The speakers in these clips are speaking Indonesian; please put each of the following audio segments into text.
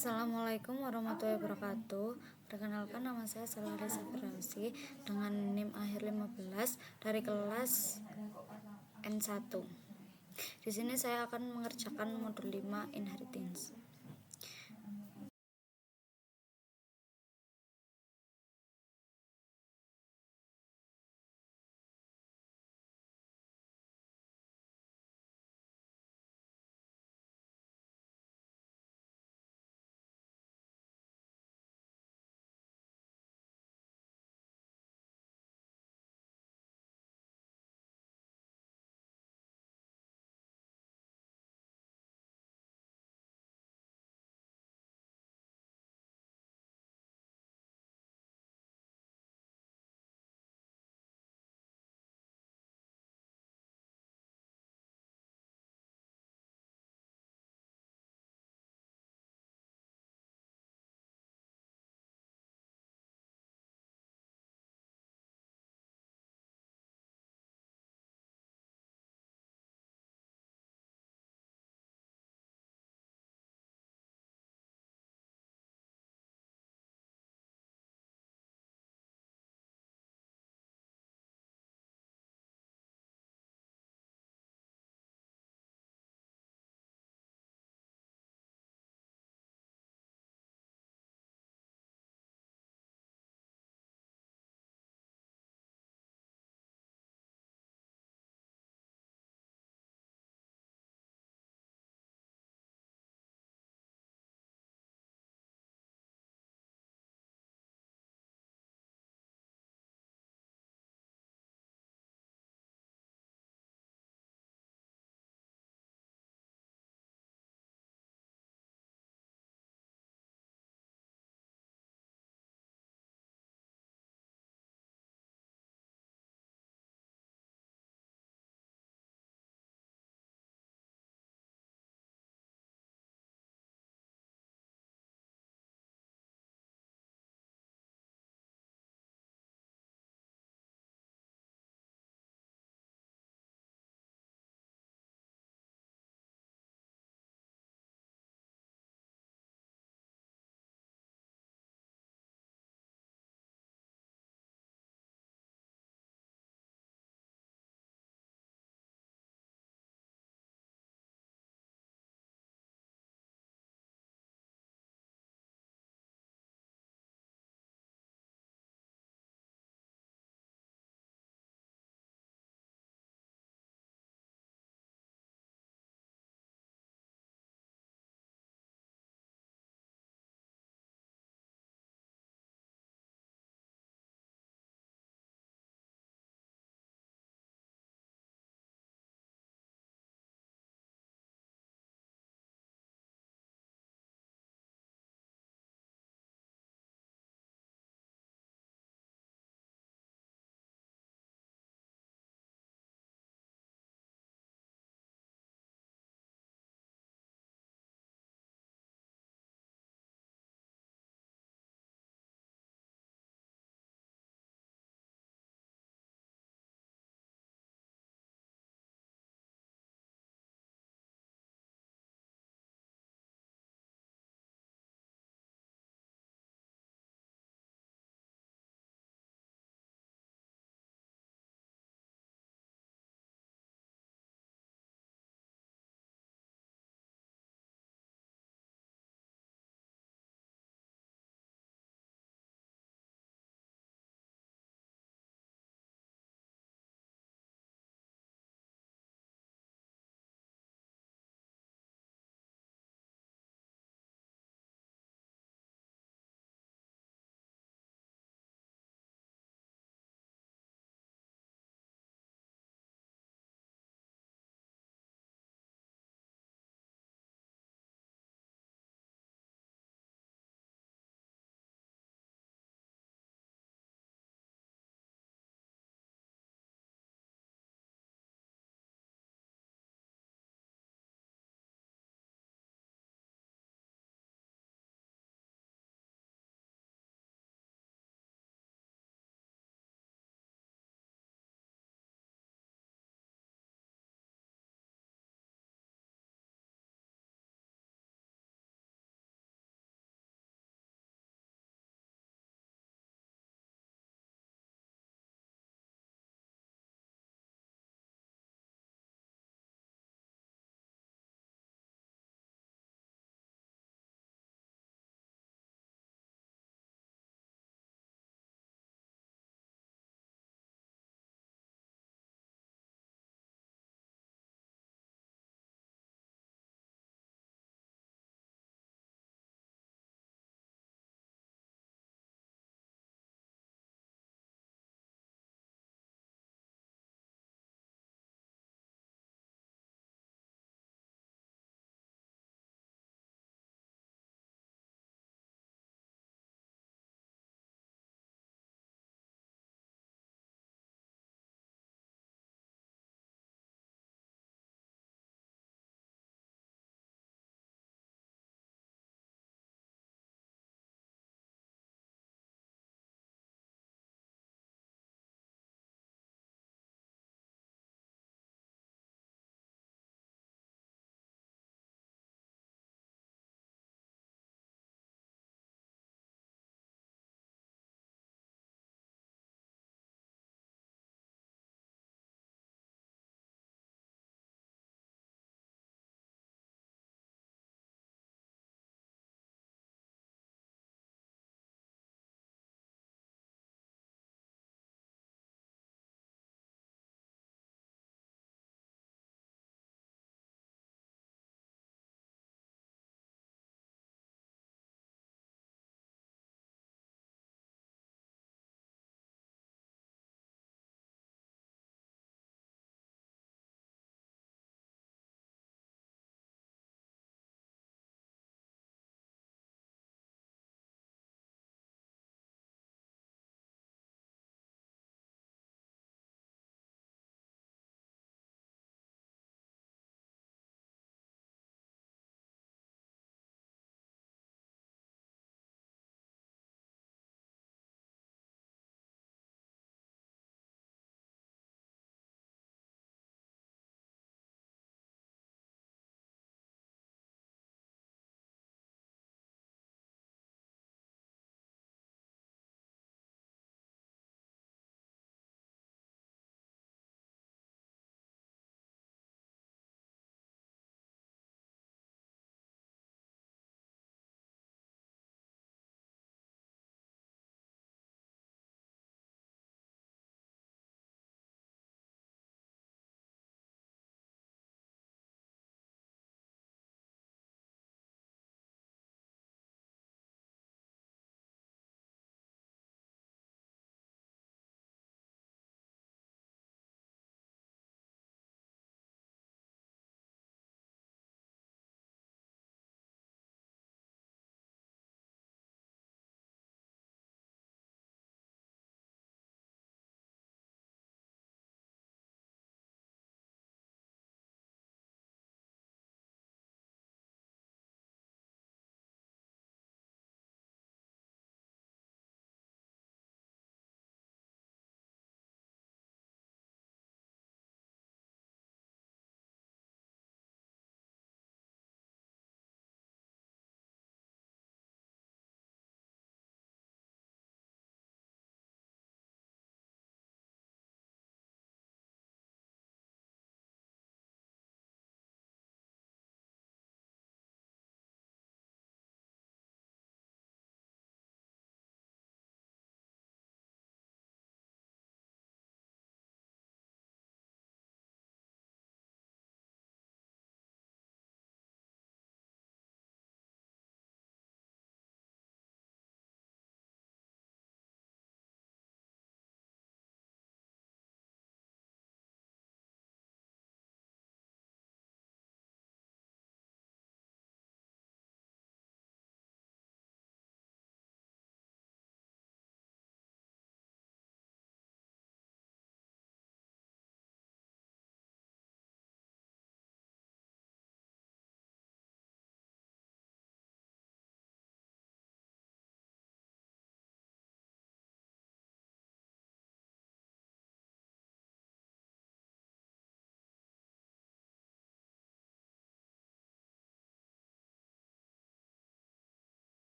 Assalamualaikum warahmatullahi wabarakatuh. Perkenalkan, nama saya Salarisa Firdausy dengan NIM akhir 15 dari kelas N1. Di sini saya akan mengerjakan modul 5 Inheritance.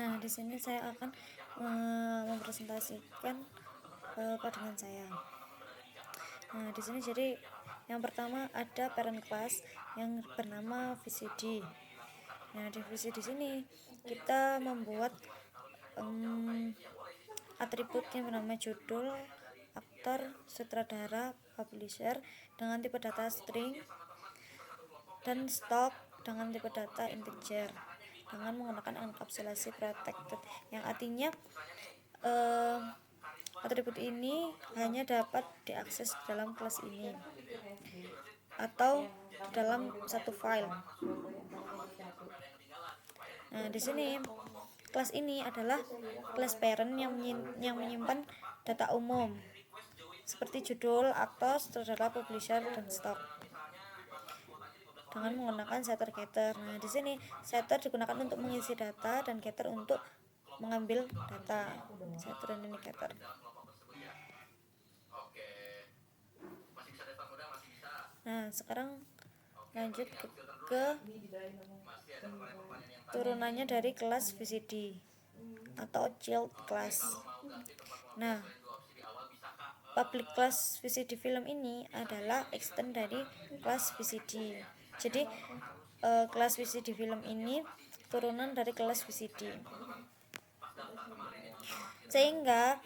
Nah, di sini saya akan mempresentasikan codingan saya. Nah, di sini jadi yang pertama ada parent class yang bernama VCD. Nah, di VCD sini kita membuat atribut yang bernama judul, aktor, sutradara, publisher dengan tipe data string, dan stock dengan tipe data integer dengan menggunakan enkapsulasi protected, yang artinya atribut ini hanya dapat diakses dalam kelas ini atau dalam satu file. Nah, di sini kelas ini adalah kelas parent yang menyimpan data umum seperti judul, aktor, sutradara, publisher, dan stock dengan menggunakan setter getter. Nah, di sini setter digunakan untuk mengisi data dan getter untuk mengambil data. Setter dan getter. Nah, sekarang lanjut ke turunannya dari kelas VCD atau child class. Nah, public class VCD film ini adalah extend dari kelas VCD. Jadi kelas VCD film ini turunan dari kelas VCD, sehingga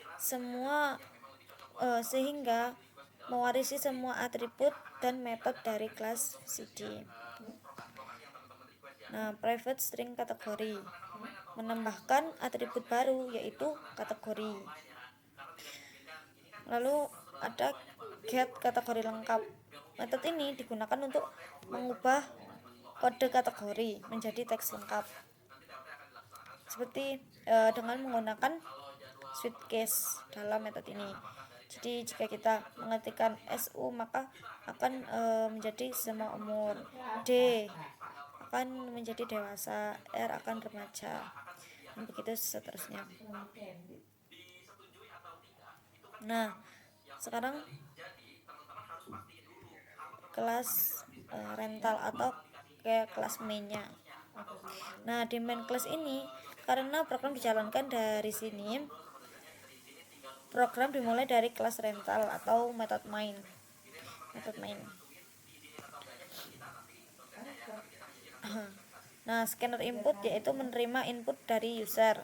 mewarisi semua atribut dan metode dari kelas VCD. Nah, private string kategori menambahkan atribut baru yaitu kategori. Lalu ada get kategori lengkap. Metode ini digunakan untuk mengubah kode kategori menjadi teks lengkap seperti dengan menggunakan switch case dalam metode ini. Jadi jika kita mengetikkan SU maka akan menjadi semua umur, D akan menjadi dewasa, R akan remaja, dan begitu seterusnya. Nah, sekarang kelas rental atau kayak kelas mainnya. Nah, di main class ini karena program dijalankan dari sini, program dimulai dari kelas rental atau metode main. Nah, scanner input yaitu menerima input dari user.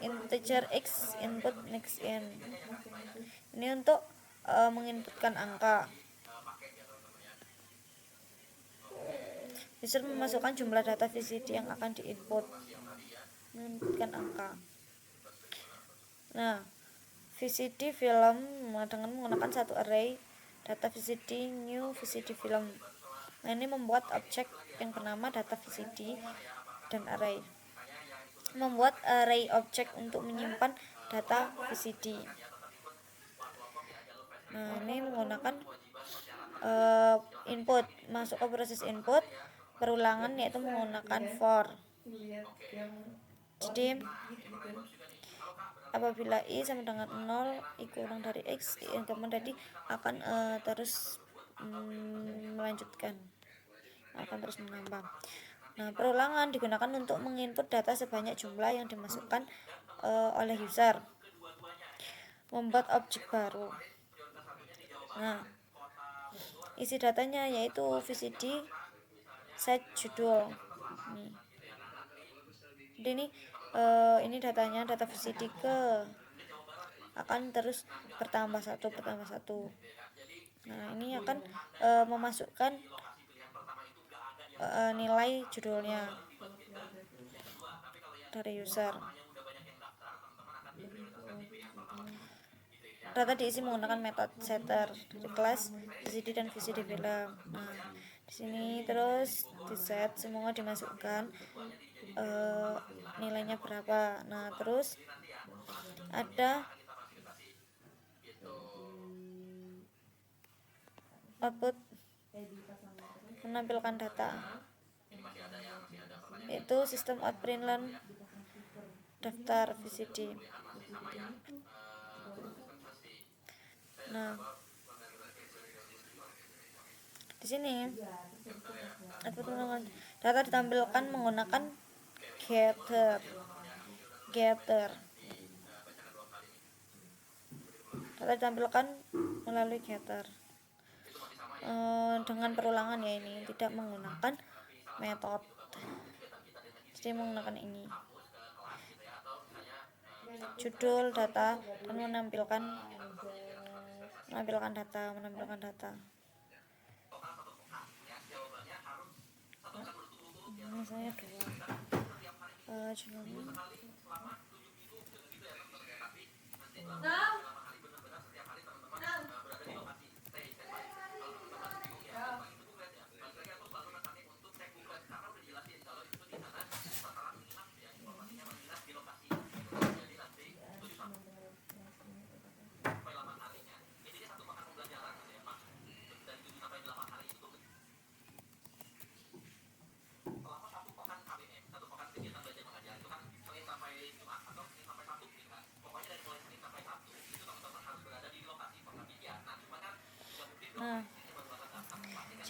Integer x input next in. Ini untuk menginputkan angka. User memasukkan jumlah data VCD yang akan diinput, menginputkan angka. Nah, VCD film dengan menggunakan satu array data VCD new VCD film. Nah, ini membuat objek yang bernama data VCD dan array. Membuat array objek untuk menyimpan data VCD. Nah, ini menggunakan input, masuk ke proses input perulangan yaitu menggunakan for. Jadi apabila i sama dengan 0, i kurang dari x, kemudian tadi akan terus melanjutkan, akan terus menambah. Nah, perulangan digunakan untuk menginput data sebanyak jumlah yang dimasukkan oleh user. Membuat objek baru. Nah, isi datanya yaitu VCD set judul. Jadi ini datanya, data VCD akan terus bertambah satu. Nah, ini akan memasukkan nilai judulnya dari user. Data diisi menggunakan metode setter dari kelas VCD dan VCD film. Nah, di sini terus di set semua dimasukkan nilainya berapa. Nah, terus ada output menampilkan data, yaitu sistem out println daftar VCD. Nah, Di sini data ditampilkan menggunakan getter. Data ditampilkan melalui getter dengan perulangan ya, ini tidak menggunakan metode, jadi menggunakan ini judul data dan menampilkan data. Misalnya judulnya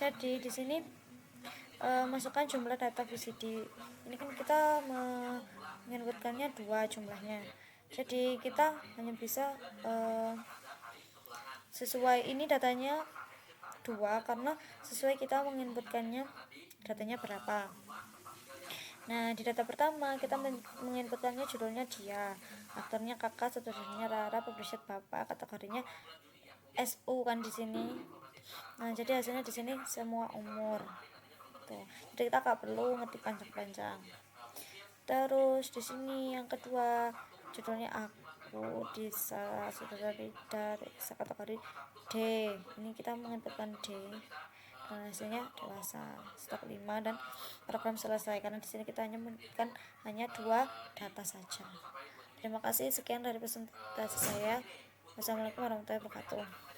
jadi di sini masukkan jumlah data VCD. Ini kan kita menginputkannya 2 jumlahnya, jadi kita hanya bisa sesuai ini datanya 2 karena sesuai kita menginputkannya datanya berapa. Nah, di data pertama kita menginputkannya judulnya dia, aktornya kakak, saudaranya Rara, publisher bapak, kategorinya SU kan di sini. Nah, jadi hasilnya di sini semua umur. Tuh. Jadi kita nggak perlu ngetik panjang-panjang. Terus di sini yang kedua judulnya aku, Disa, saudara Rida, kategori D. Ini kita menginputkan D. Dan hasilnya dewasa, stop 5 dan program selesai, karena di sini kita hanya menginputkan hanya 2 data saja. Terima kasih, sekian dari presentasi saya. Wassalamualaikum warahmatullahi wabarakatuh.